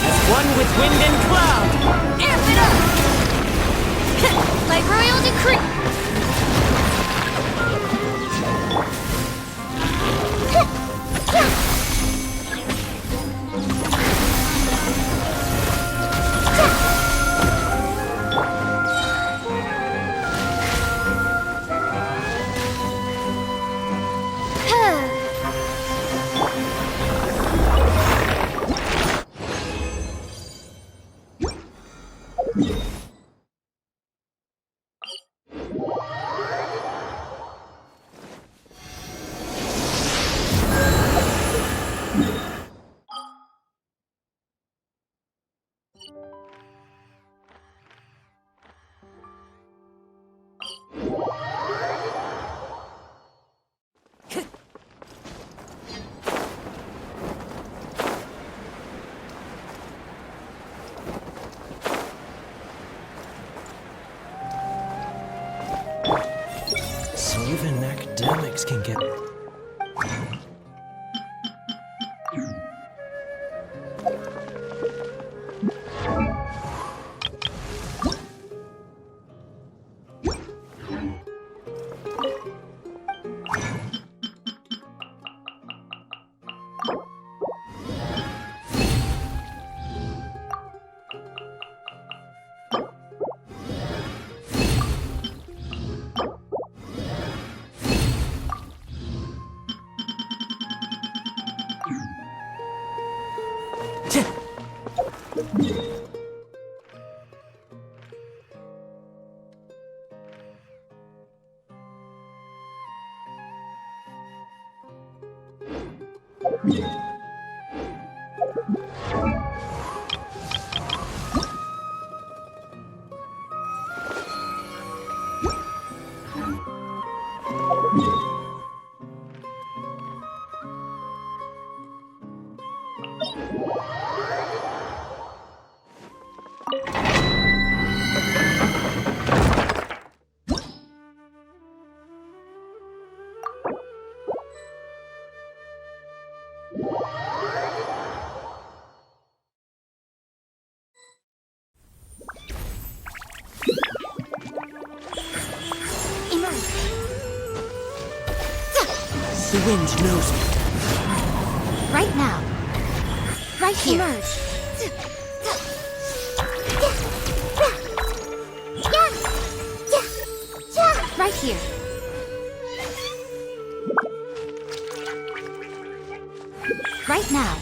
As one with wind and cloud! Amp it up! By royal decree! So even academics can get... You wind knows me. Right now. Right here. Emerge. Right here. Right now.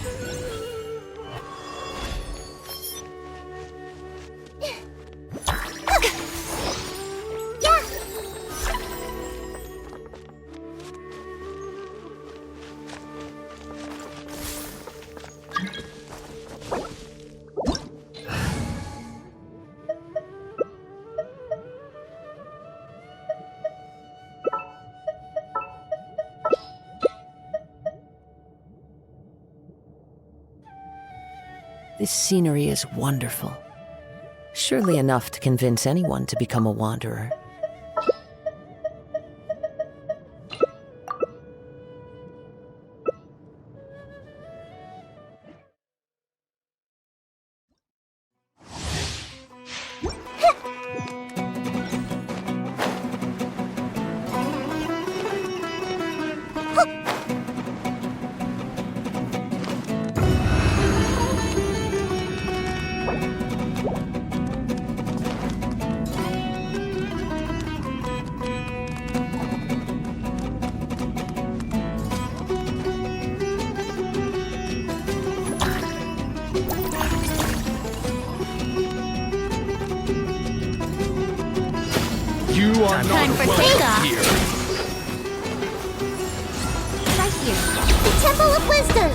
This scenery is wonderful. Surely enough to convince anyone to become a wanderer. You are Time not for welcome takeoff. here. Right here. The Temple of Wisdom.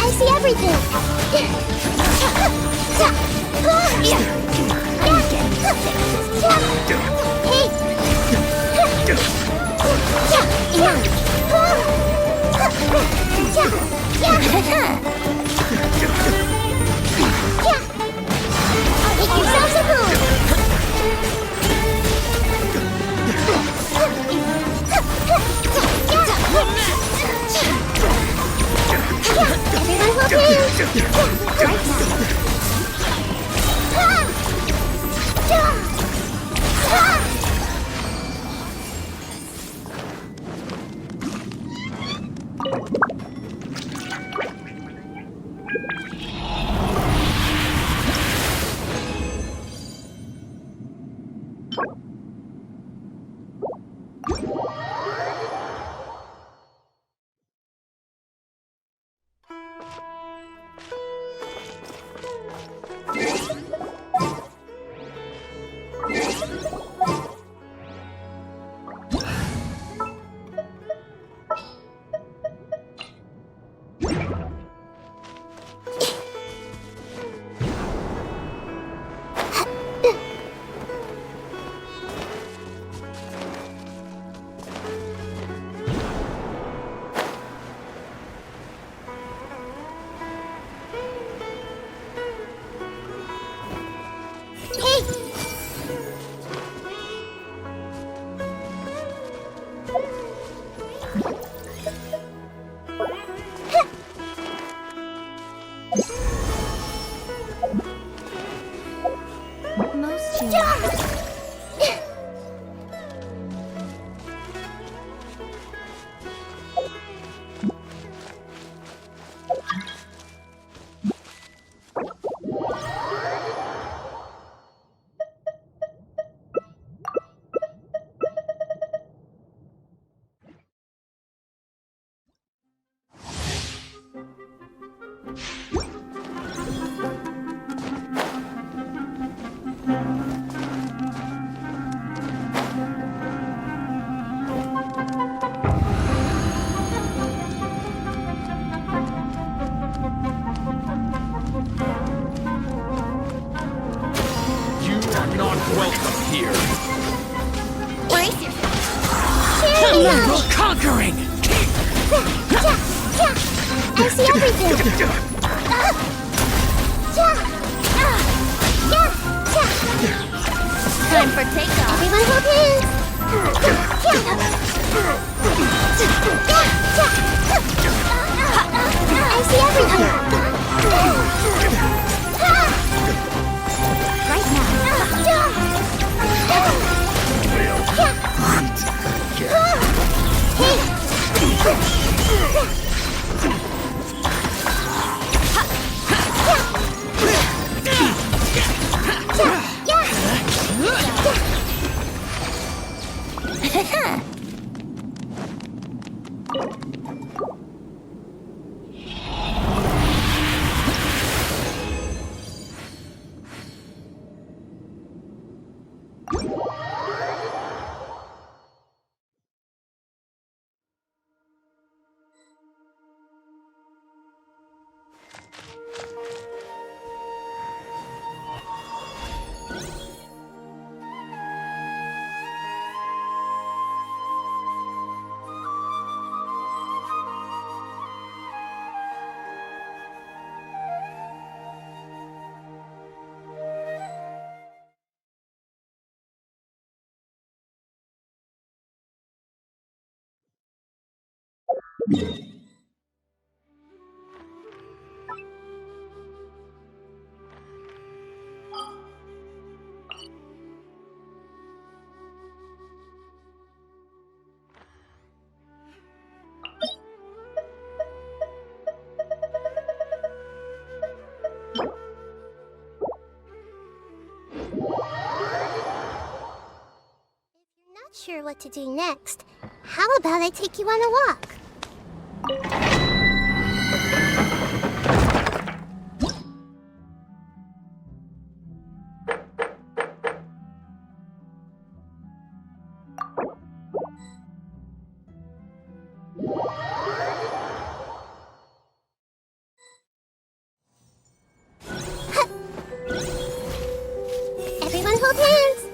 I see everything. Make yourselves a Everyone will do. Right Most you. Welcome here. Brace You're conquering! I see everything. Time for takeoff. Everyone will dance. I see everything. Right now. Not sure what to do next. How about I take you on a walk? Everyone hold hands.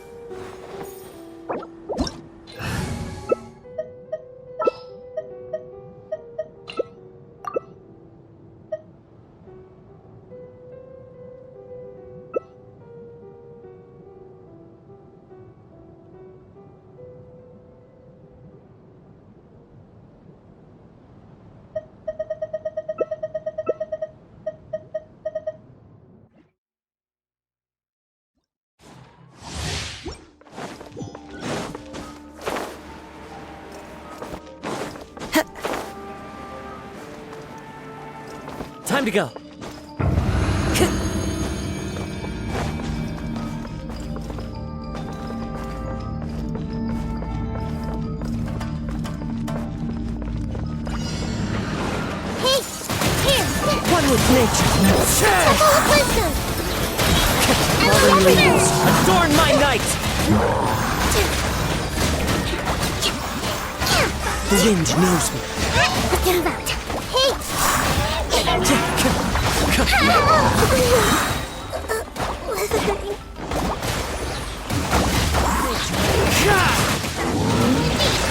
Time to go. Hey, here. One with nature. Temple of Wisdom. Heavenly rules, adorn my night. The wind knows me. What that about? Hey.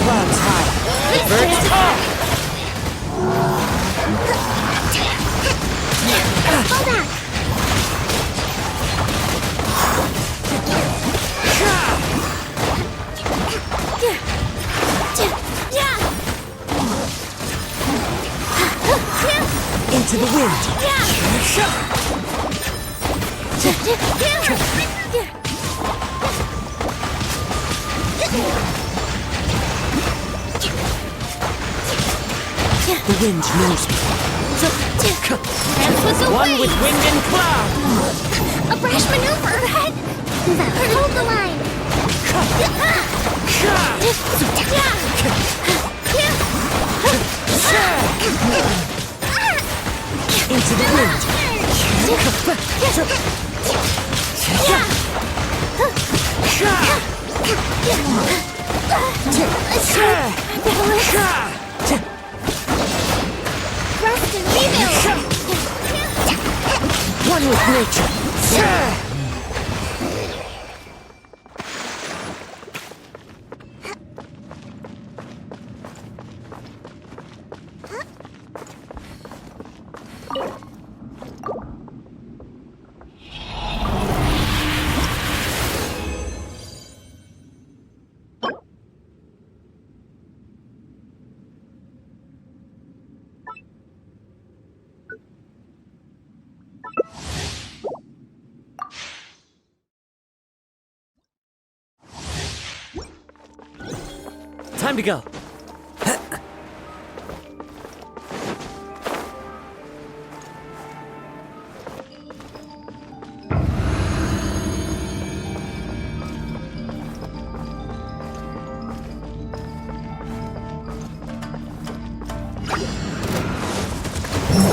Clouds high, the birds call. Fall back. Into the wind. The wind knows me. One with wind and cloud. A brash maneuver. Hold the line. Into the wind. Rest and rebuild. One with nature. Time to go.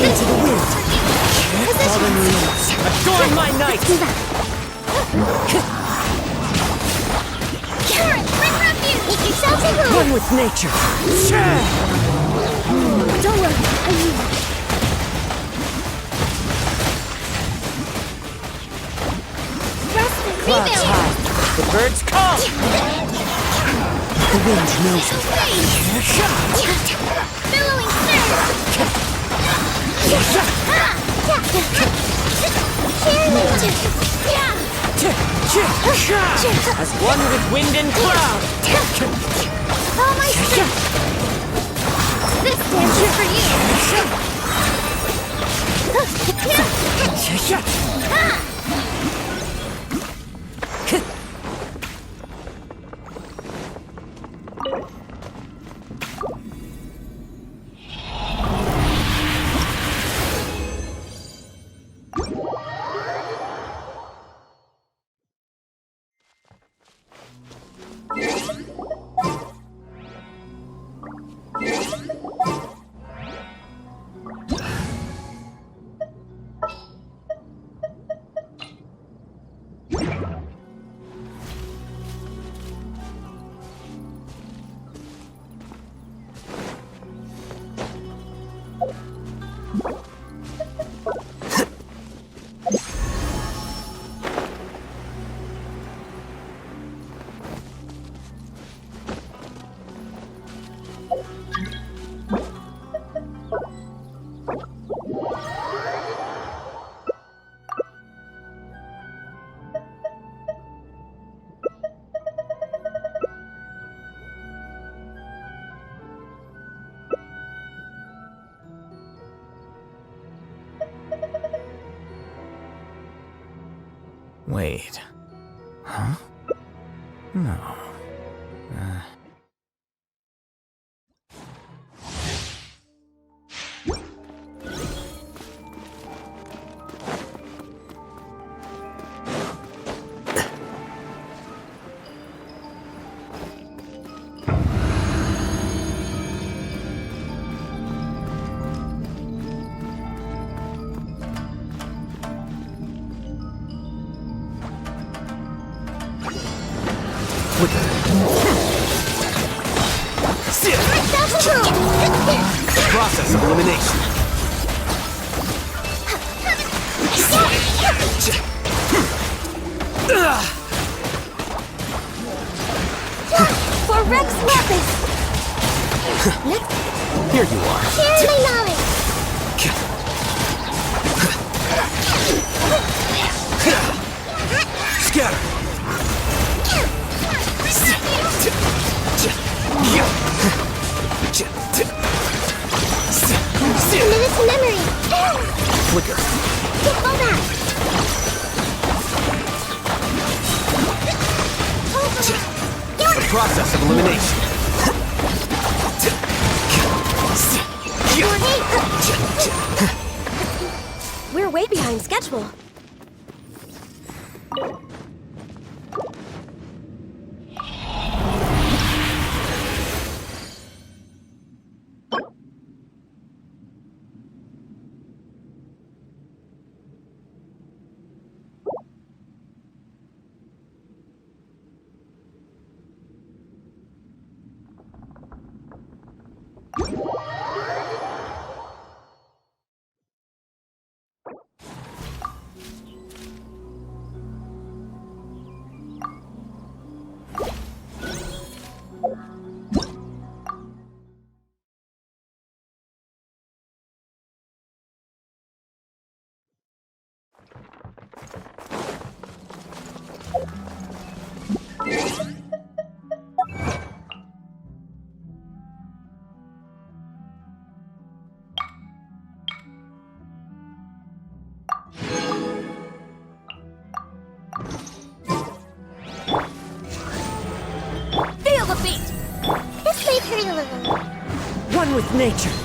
Into the wind. Fallen leaves, adorn my night. Make yourselves at home. One with nature. Don't worry, I need it. Rest and Clouds rebuild. high, the birds call. The wind knows me. Billowing surge. As one with wind and cloud. Oh my strength. This dance is for you! Wait. Huh? No. Process of elimination. For Rex Lapis! Here you are. Share my knowledge! Scatter. Minute's memory! Flicker. Get all that! The process of elimination. We're way behind schedule. Feel the beat! This may hurt a little. One with nature.